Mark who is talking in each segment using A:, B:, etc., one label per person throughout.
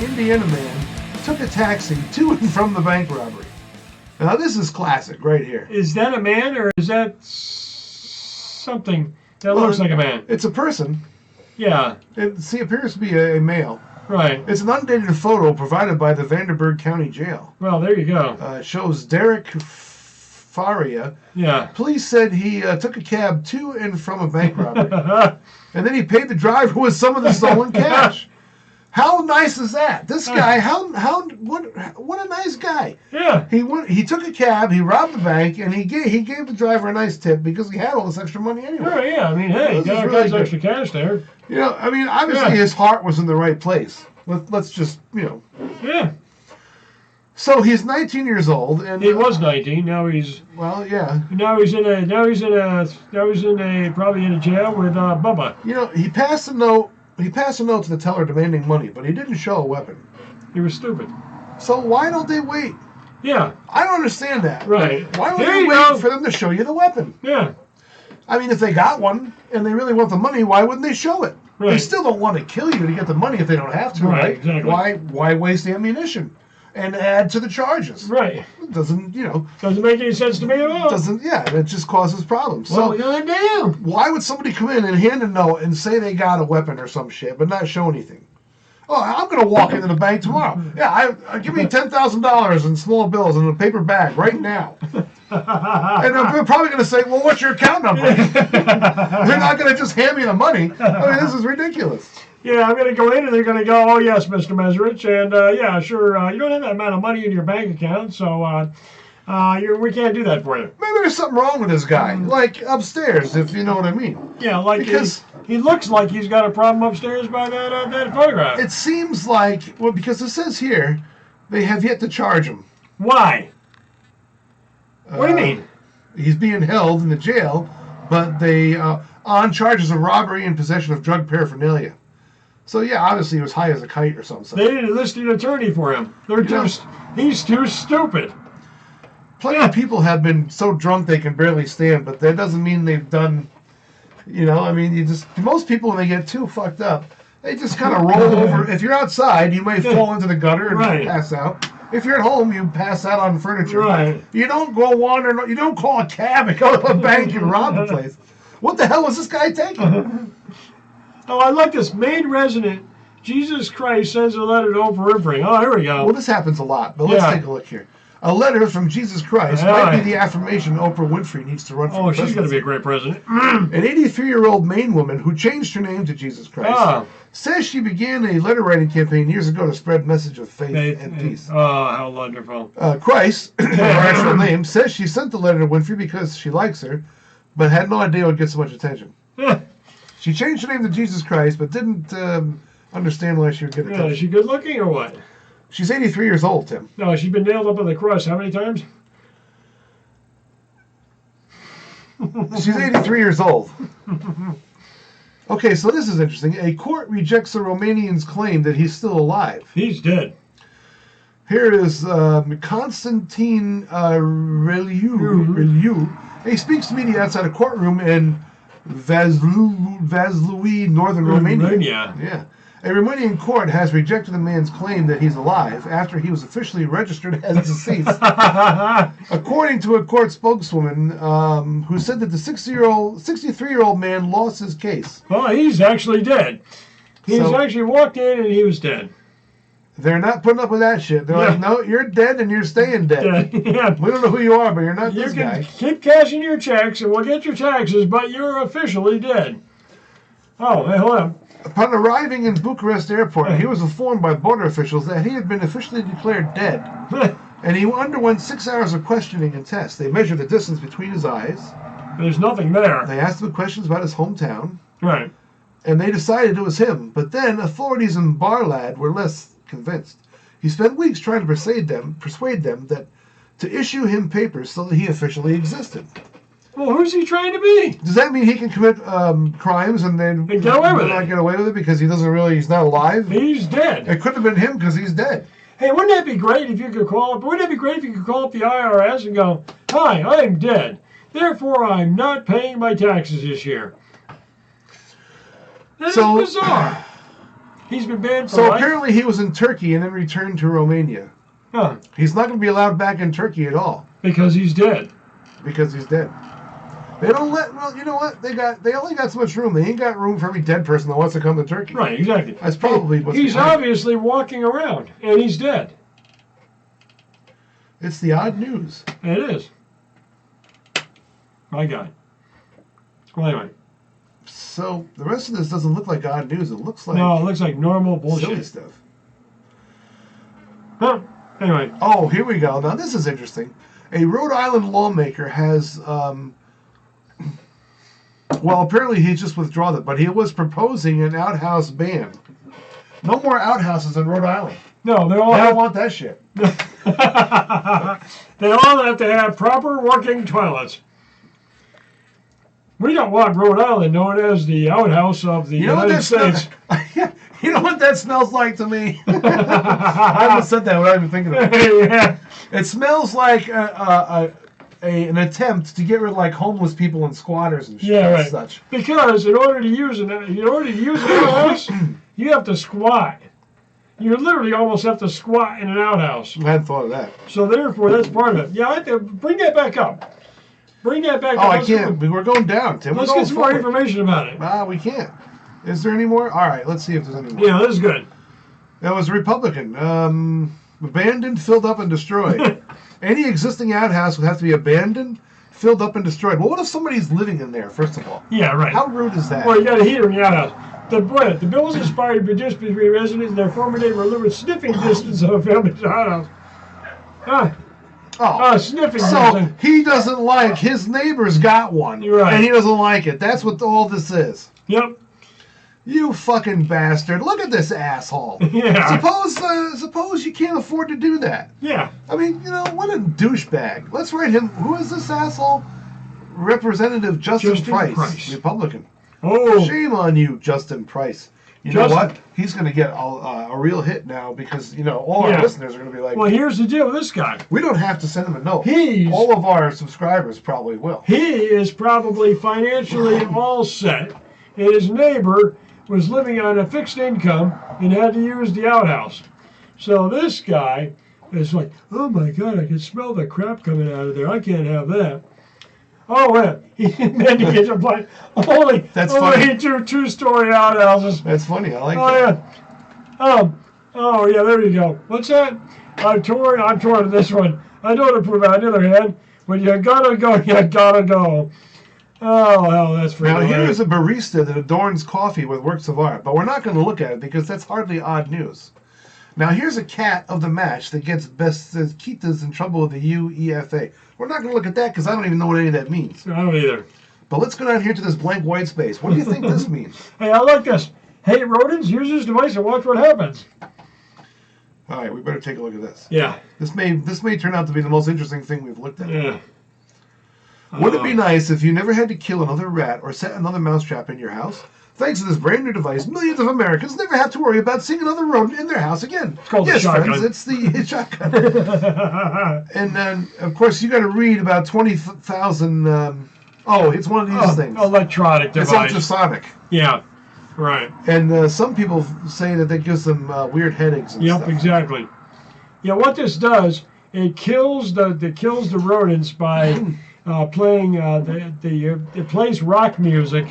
A: Indiana man took a taxi to and from the bank robbery. Now this is classic right here.
B: Is that a man or is that something that looks like a man?
A: It's a person.
B: Yeah.
A: It appears to be a male.
B: Right.
A: It's an undated photo provided by the Vanderburg County Jail.
B: Well, there you go.
A: It shows Derek Faria.
B: Yeah.
A: Police said he took a cab to and from a bank robbery. And then he paid the driver with some of the stolen cash. How nice is that? This guy, what a nice guy.
B: Yeah.
A: He took a cab, he robbed the bank, and he gave the driver a nice tip because he had all this extra money anyway.
B: Sure, yeah. I mean, hey, he got really extra cash there.
A: You know, I mean, obviously his heart was in the right place. Let's just, you know.
B: Yeah.
A: So he's 19 years old, and
B: he was 19. Now he's probably in a jail with Bubba.
A: You know, he passed a note. He passed a note to the teller demanding money, but he didn't show a weapon.
B: He was stupid.
A: So why don't they wait?
B: Yeah.
A: I don't understand that.
B: Right.
A: Why don't they wait for them to show you the weapon?
B: Yeah.
A: I mean, if they got one and they really want the money, why wouldn't they show it?
B: Right.
A: They still don't want to kill you to get the money if they don't have to, right?
B: Exactly.
A: Why waste the ammunition and add to the charges?
B: Right.
A: It doesn't
B: make any sense to me at all.
A: It just causes problems.
B: What are we gonna do?
A: Why would somebody come in and hand a note and say they got a weapon or some shit, but not show anything? Oh, I'm gonna walk into the bank tomorrow. Yeah, give me $10,000 in small bills in a paper bag right now. And they're probably gonna say, "Well, what's your account number?" They're not gonna just hand me the money. I mean, this is ridiculous.
B: Yeah, I'm going to go in and they're going to go, "Oh, yes, Mr. Meserich, and yeah, sure, you don't have that amount of money in your bank account, so we can't do that for you."
A: Maybe there's something wrong with this guy, like upstairs, if you know what I mean.
B: Yeah, like because he looks like he's got a problem upstairs by that photograph.
A: It seems like, well, because it says here, they have yet to charge him.
B: Why? What do you mean?
A: He's being held in the jail, but they on charges of robbery and possession of drug paraphernalia. So yeah, obviously he was high as a kite or something.
B: They didn't enlist an attorney for him. He's too stupid.
A: Plenty of people have been so drunk they can barely stand, but that doesn't mean they've done. You know, I mean, most people when they get too fucked up, they just kind of roll over. If you're outside, you may fall into the gutter and pass out. If you're at home, you pass out on furniture.
B: Right.
A: You don't go wandering. You don't call a cab and go to a bank and rob the place. What the hell was this guy taking?
B: Oh, I like this. Maine resident, Jesus Christ, sends a letter to Oprah Winfrey. Oh, here we go.
A: Well, this happens a lot, but let's take a look here. A letter from Jesus Christ might be the affirmation Oprah Winfrey needs to run for presidency.
B: She's going to be a great president.
A: An 83-year-old Maine woman who changed her name to Jesus Christ says she began a letter-writing campaign years ago to spread a message of faith and peace.
B: Oh, how wonderful.
A: Christ, her actual name, says she sent the letter to Winfrey because she likes her, but had no idea it would get so much attention. She changed her name to Jesus Christ, but didn't understand why she would get attention.
B: Is she good looking or what?
A: She's 83 years old, Tim.
B: No, she's been nailed up on the cross how many times?
A: She's 83 years old. Okay, so this is interesting. A court rejects a Romanian's claim that he's still alive.
B: He's dead.
A: Here is Constantine Reliu. He speaks to media outside a courtroom in Vaslui, northern Romania. Yeah. A Romanian court has rejected the man's claim that he's alive after he was officially registered as deceased. According to a court spokeswoman who said that the 63-year-old man lost his case.
B: Well, he's actually dead. He's actually walked in and he was dead.
A: They're not putting up with that shit. They're like, no, you're dead and you're staying dead. Yeah. We don't know who you are, but you're not this guy.
B: You can keep cashing your checks and we'll get your taxes, but you're officially dead. Oh, hey, hold on.
A: Upon arriving in Bucharest airport, he was informed by border officials that he had been officially declared dead. And he underwent 6 hours of questioning and tests. They measured the distance between his eyes.
B: There's nothing there.
A: They asked him questions about his hometown.
B: Right.
A: And they decided it was him. But then authorities in Barlad were less convinced. He spent weeks trying to persuade them that to issue him papers so that he officially existed.
B: Well, who's he trying to be?
A: Does that mean he can commit crimes and then
B: get away with
A: not get away with it because he's not alive?
B: He's dead.
A: It could have been him because he's dead.
B: Hey, wouldn't that be great if you could call up? Wouldn't it be great if you could call up the IRS and go, "Hi, I'm dead. Therefore, I'm not paying my taxes this year." That is bizarre. He's been banned for
A: So
B: life?
A: apparently he was in Turkey and then returned to Romania.
B: Huh.
A: He's not going to be allowed back in Turkey at all.
B: Because he's dead.
A: Because he's dead. They don't let. Well, you know what? They only got so much room. They ain't got room for every dead person that wants to come to Turkey.
B: Right, exactly.
A: That's probably what's
B: He's
A: behind it.
B: obviously walking around, and he's dead.
A: It's the odd news.
B: It is. My God. Well, anyway.
A: So the rest of this doesn't look like odd news. It looks like
B: No, it looks like normal bullshit.
A: silly stuff.
B: Huh. Anyway.
A: Oh, here we go. Now this is interesting. A Rhode Island lawmaker has, well, apparently he's just withdrawn it, but he was proposing an outhouse ban. No more outhouses in Rhode Island.
B: No, they all
A: I
B: have.
A: don't want that shit.
B: They all have to have proper working toilets. We don't want Rhode Island known as the outhouse of the United States.
A: You know what that smells like to me? I haven't said that without even thinking about it.
B: Yeah.
A: It smells like an attempt to get rid of like homeless people and squatters and shit
B: Yeah,
A: and
B: right.
A: such.
B: Because in order to use an outhouse, you have to squat. You literally almost have to squat in an outhouse.
A: I hadn't thought of that.
B: So therefore, that's part of it. Yeah, I have to bring that back up. Bring that back up.
A: Oh, I can't. We're going down, Tim.
B: Let's get some more information about it.
A: We can't. Is there any more? All right, let's see if there's any more.
B: Yeah, this is good.
A: That was Republican. Abandoned, filled up, and destroyed. Any existing outhouse would have to be abandoned, filled up, and destroyed. Well, what if somebody's living in there, first of all?
B: Yeah, right.
A: How rude is that?
B: Well, you got a heater in the outhouse. The bill was inspired by just between residents and their former neighbor living sniffing distance of a family's outhouse. Sniffing
A: so
B: distance.
A: he doesn't like his neighbor's got one,
B: Right.
A: and he doesn't like it. That's what all this is.
B: Yep.
A: You fucking bastard! Look at this asshole.
B: Yeah.
A: Suppose you can't afford to do that.
B: Yeah.
A: I mean, you know, what a douchebag. Let's write him. Who is this asshole? Representative Justin Price, Republican.
B: Oh.
A: Shame on you, Justin Price. You know what? He's going to get a real hit now because, you know, all our listeners are going to be like,
B: well, here's the deal with this guy.
A: We don't have to send him a note. All of our subscribers probably will.
B: He is probably financially all set, and his neighbor was living on a fixed income and had to use the outhouse. So this guy is like, oh my God, I can smell the crap coming out of there. I can't have that. Oh, yeah. He meant to get a bunch. Only two-story outhouses.
A: That's funny. I like that.
B: Yeah. Oh, yeah, there you go. What's that? I'm torn on this one. I don't approve. On the other hand, when you gotta go, you gotta go. Oh, hell, that's freaking
A: Now, here
B: hilarious.
A: is a barista that adorns coffee with works of art, but we're not going to look at it because that's hardly odd news. Now, here's a cat of the match that gets best Kita's in trouble with the UEFA. We're not going to look at that because I don't even know what any of that means.
B: I don't either.
A: But let's go down here to this blank white space. What do you think this means?
B: Hey, I like this. Hate rodents, use this device and watch what happens.
A: All right, we better take a look at this.
B: Yeah.
A: This may turn out to be the most interesting thing we've looked at.
B: Yeah.
A: Would it be nice if you never had to kill another rat or set another mousetrap in your house? Thanks to this brand new device, millions of Americans never have to worry about seeing another rodent in their house again.
B: It's called the shotgun.
A: Friends, it's the shotgun. And then, of course, you got to read about 20,000. It's one of these things.
B: Electronic device.
A: It's ultrasonic.
B: Yeah. Right.
A: And some people say that gives them weird headaches and stuff.
B: Yep, exactly. Yeah, what this does, it kills the rodents by playing it plays rock music.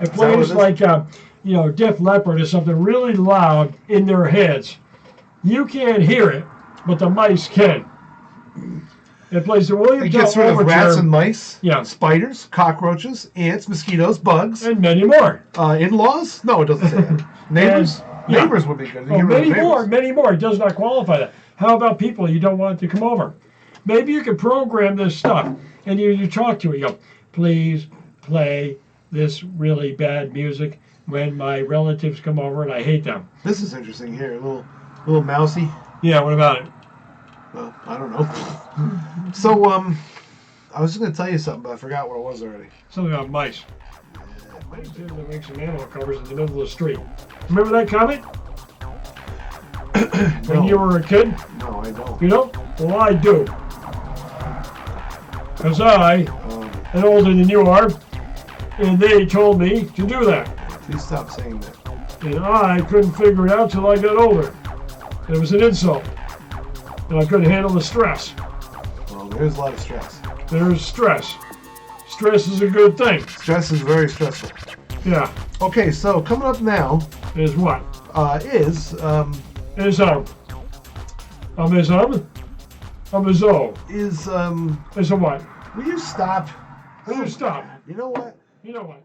B: It plays like Def Leppard or something really loud in their heads. You can't hear it, but the mice can. It plays the William
A: It
B: Tell
A: gets rid of
B: Overture.
A: rats and mice,
B: Yeah.
A: spiders, cockroaches, ants, mosquitoes, bugs.
B: And many more.
A: In-laws? No, it doesn't say that. Neighbors? Neighbors would be good.
B: Oh, many more. It does not qualify that. How about people you don't want to come over? Maybe you could program this stuff, and you talk to it. You go, please play this really bad music when my relatives come over and I hate them.
A: This is interesting here. A little mousy.
B: Yeah, what about it?
A: Well, I don't know. So, I was just going to tell you something, but I forgot what it was already.
B: Something about mice. Mice tend to make some animal covers in the middle of the street. Remember that comic? When you were a kid?
A: No, I don't.
B: You don't? Well, I do. Because I am older than you are, and they told me to do that.
A: Please stop saying that.
B: And I couldn't figure it out till I got older. It was an insult. And I couldn't handle the stress.
A: Well, there's a lot of stress.
B: There's stress. Stress is a good thing.
A: Stress is very stressful.
B: Yeah.
A: Okay, so coming up now
B: Is what?
A: is
B: Is a what?
A: will you stop?
B: Will you stop?
A: You know what?
B: You know what?